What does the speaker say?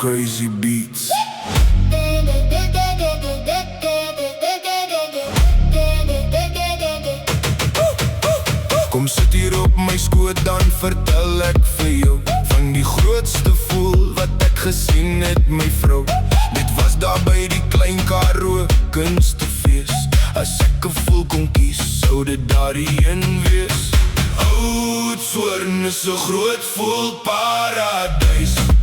crazy beats. Kom sit hier op my skoot, dan vertel ek vir jou van die grootste voel wat ek gesien het, my vrou. Dit was daar by die Klein Karoo kunstefees. As ek 'n voel kon kies, sou dit daarheen wees. Oudtshoorn is 'n groot voel paradijs.